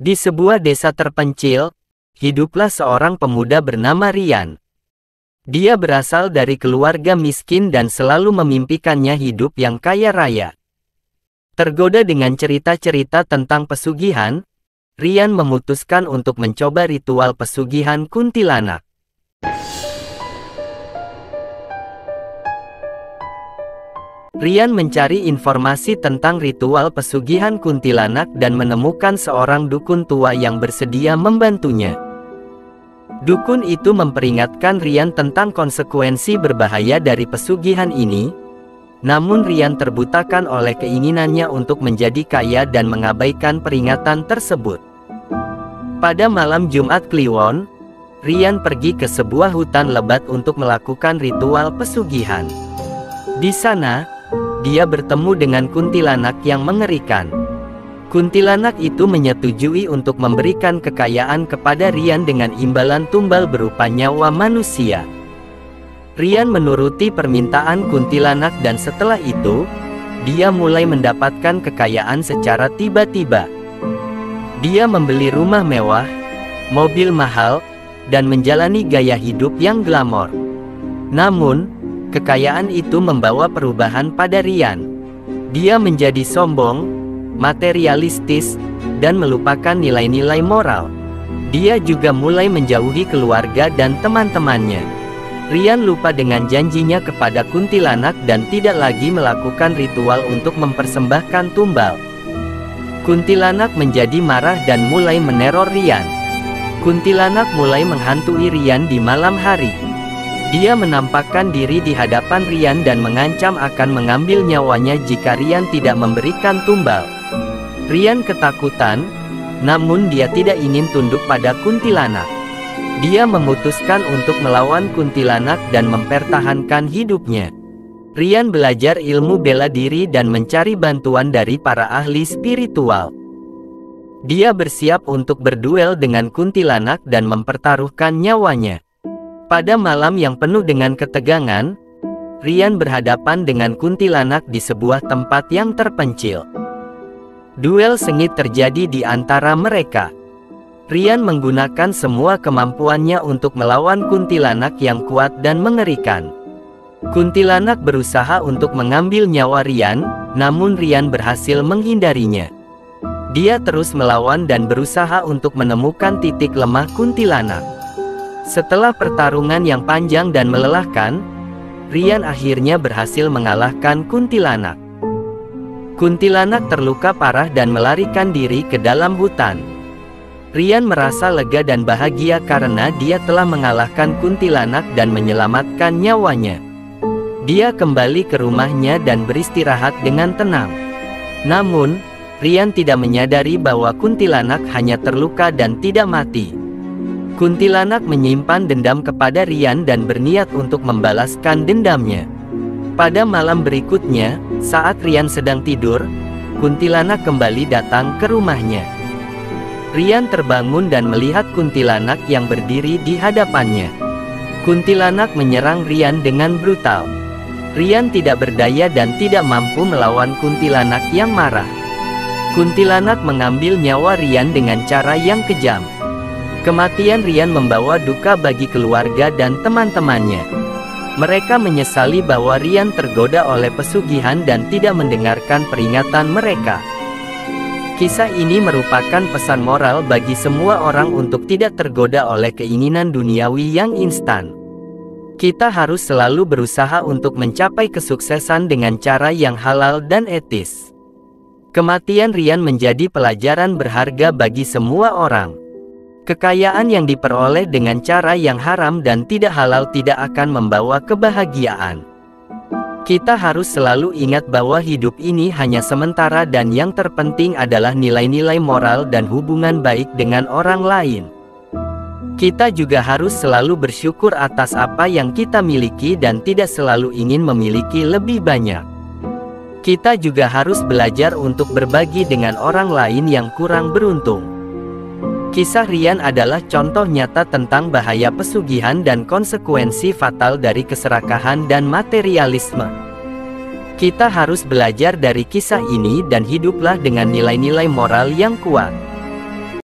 Di sebuah desa terpencil, hiduplah seorang pemuda bernama Rian. Dia berasal dari keluarga miskin dan selalu memimpikannya hidup yang kaya raya. Tergoda dengan cerita-cerita tentang pesugihan, Rian memutuskan untuk mencoba ritual pesugihan kuntilanak. Rian mencari informasi tentang ritual pesugihan kuntilanak dan menemukan seorang dukun tua yang bersedia membantunya. Dukun itu memperingatkan Rian tentang konsekuensi berbahaya dari pesugihan ini, namun Rian terbutakan oleh keinginannya untuk menjadi kaya dan mengabaikan peringatan tersebut. Pada malam Jumat Kliwon, Rian pergi ke sebuah hutan lebat untuk melakukan ritual pesugihan. Di sana, dia bertemu dengan kuntilanak yang mengerikan. Kuntilanak itu menyetujui untuk memberikan kekayaan kepada Rian dengan imbalan tumbal berupa nyawa manusia. Rian menuruti permintaan kuntilanak dan setelah itu, dia mulai mendapatkan kekayaan secara tiba-tiba. Dia membeli rumah mewah, mobil mahal, dan menjalani gaya hidup yang glamor. Namun, kekayaan itu membawa perubahan pada Rian. Dia menjadi sombong, materialistis, dan melupakan nilai-nilai moral. Dia juga mulai menjauhi keluarga dan teman-temannya. Rian lupa dengan janjinya kepada kuntilanak dan tidak lagi melakukan ritual untuk mempersembahkan tumbal. Kuntilanak menjadi marah dan mulai meneror Rian. Kuntilanak mulai menghantui Rian di malam hari. Dia menampakkan diri di hadapan Rian dan mengancam akan mengambil nyawanya jika Rian tidak memberikan tumbal. Rian ketakutan, namun dia tidak ingin tunduk pada kuntilanak. Dia memutuskan untuk melawan kuntilanak dan mempertahankan hidupnya. Rian belajar ilmu bela diri dan mencari bantuan dari para ahli spiritual. Dia bersiap untuk berduel dengan kuntilanak dan mempertaruhkan nyawanya. Pada malam yang penuh dengan ketegangan, Rian berhadapan dengan kuntilanak di sebuah tempat yang terpencil. Duel sengit terjadi di antara mereka. Rian menggunakan semua kemampuannya untuk melawan kuntilanak yang kuat dan mengerikan. Kuntilanak berusaha untuk mengambil nyawa Rian, namun Rian berhasil menghindarinya. Dia terus melawan dan berusaha untuk menemukan titik lemah kuntilanak. Setelah pertarungan yang panjang dan melelahkan, Rian akhirnya berhasil mengalahkan kuntilanak. Kuntilanak terluka parah dan melarikan diri ke dalam hutan. Rian merasa lega dan bahagia karena dia telah mengalahkan kuntilanak dan menyelamatkan nyawanya. Dia kembali ke rumahnya dan beristirahat dengan tenang. Namun, Rian tidak menyadari bahwa kuntilanak hanya terluka dan tidak mati. Kuntilanak menyimpan dendam kepada Rian dan berniat untuk membalaskan dendamnya. Pada malam berikutnya, saat Rian sedang tidur, kuntilanak kembali datang ke rumahnya. Rian terbangun dan melihat kuntilanak yang berdiri di hadapannya. Kuntilanak menyerang Rian dengan brutal. Rian tidak berdaya dan tidak mampu melawan kuntilanak yang marah. Kuntilanak mengambil nyawa Rian dengan cara yang kejam. Kematian Rian membawa duka bagi keluarga dan teman-temannya. Mereka menyesali bahwa Rian tergoda oleh pesugihan dan tidak mendengarkan peringatan mereka. Kisah ini merupakan pesan moral bagi semua orang untuk tidak tergoda oleh keinginan duniawi yang instan. Kita harus selalu berusaha untuk mencapai kesuksesan dengan cara yang halal dan etis. Kematian Rian menjadi pelajaran berharga bagi semua orang. Kekayaan yang diperoleh dengan cara yang haram dan tidak halal tidak akan membawa kebahagiaan. Kita harus selalu ingat bahwa hidup ini hanya sementara dan yang terpenting adalah nilai-nilai moral dan hubungan baik dengan orang lain. Kita juga harus selalu bersyukur atas apa yang kita miliki dan tidak selalu ingin memiliki lebih banyak. Kita juga harus belajar untuk berbagi dengan orang lain yang kurang beruntung. Kisah Rian adalah contoh nyata tentang bahaya pesugihan dan konsekuensi fatal dari keserakahan dan materialisme. Kita harus belajar dari kisah ini dan hiduplah dengan nilai-nilai moral yang kuat.